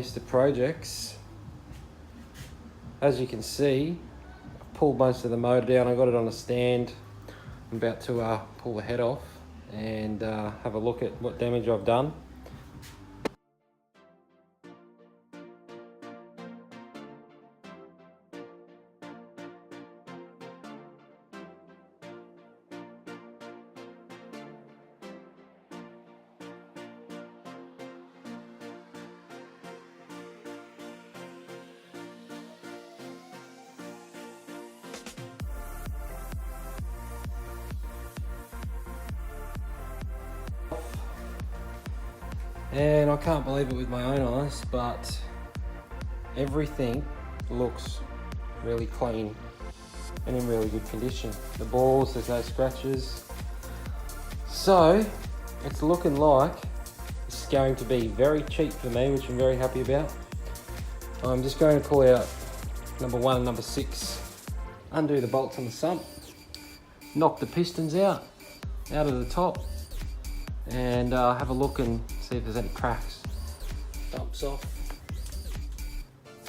Mr. Projects. As you can see, I pulled most of the motor down. I got it on a stand. I'm about to pull the head off and have a look at what damage I've done. And I can't believe it with my own eyes, but everything looks really clean and in really good condition. The balls, there's no scratches. So it's looking like it's going to be very cheap for me, which I'm very happy about. I'm just going to pull out number 1 and number 6, undo the bolts on the sump, knock the pistons out of the top, and have a look and see if there's any cracks. Dumps off.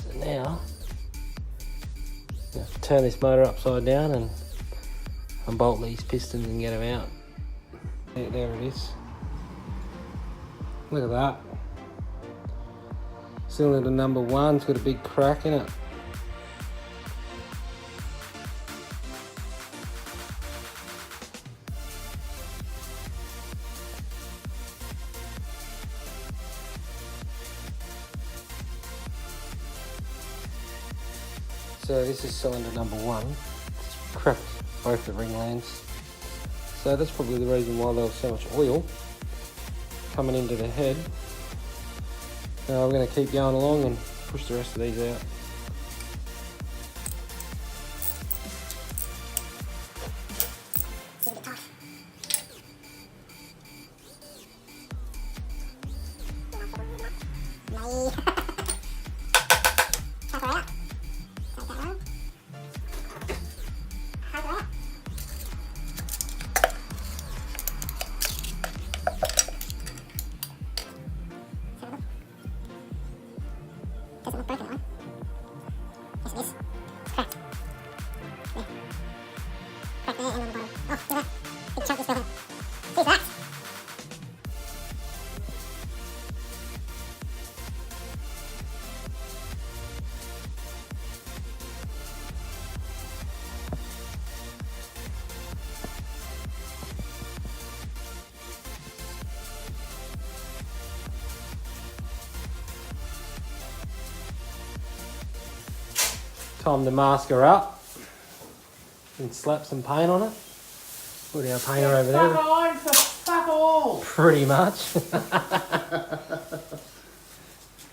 So now, turn this motor upside down and unbolt these pistons and get them out. There it is. Look at that. Cylinder number 1's got a big crack in it. So this is cylinder number 1. It's cracked both the ring lands. So that's probably the reason why there was so much oil coming into the head. Now I'm going to keep going along and push the rest of these out. Doesn't look broken, that one. Yes, it is. Crack. There. Crack there and on the bottom. Oh, look at that. Big chunk just fell out. Jeez, that. Time to mask her up and slap some paint on it. Put our painter over there. Fuck on for fuck all. Pretty much.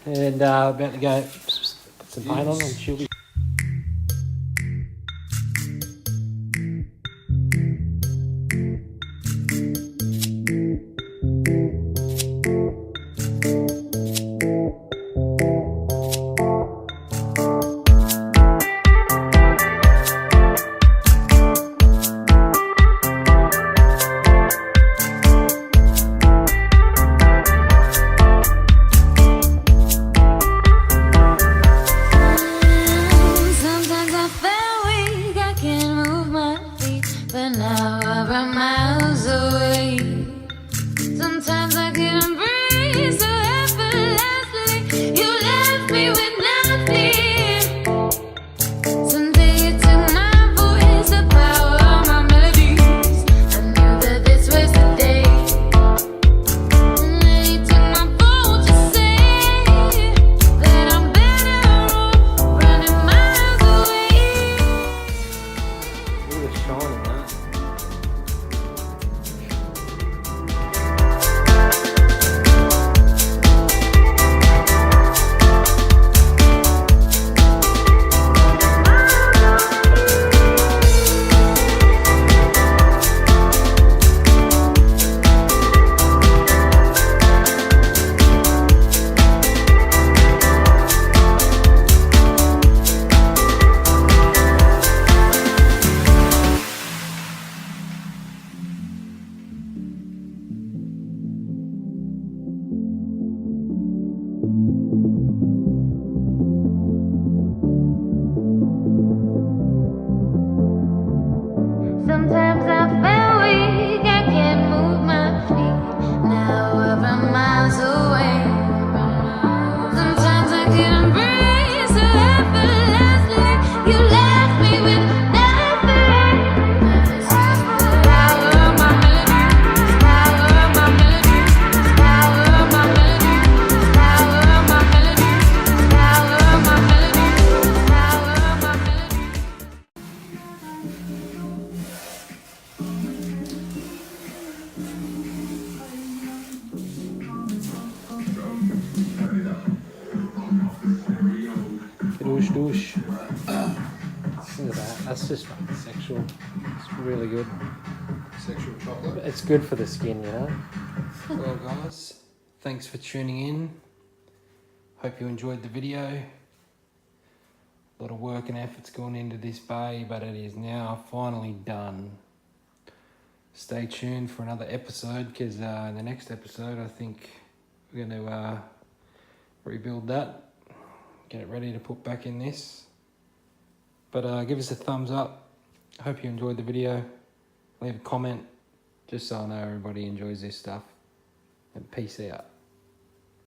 And about to go put some paint on and she'll be. Douche, douche. Listen to that. That's just fucking sexual. It's really good. Sexual chocolate. It's good for the skin, you know? Well, guys, thanks for tuning in. Hope you enjoyed the video. A lot of work and effort's gone into this bay, but it is now finally done. Stay tuned for another episode, because in the next episode, I think we're going to rebuild that, get it ready to put back in this. But give us a thumbs up. Hope you enjoyed the video. Leave a comment, just so I know everybody enjoys this stuff. And peace out.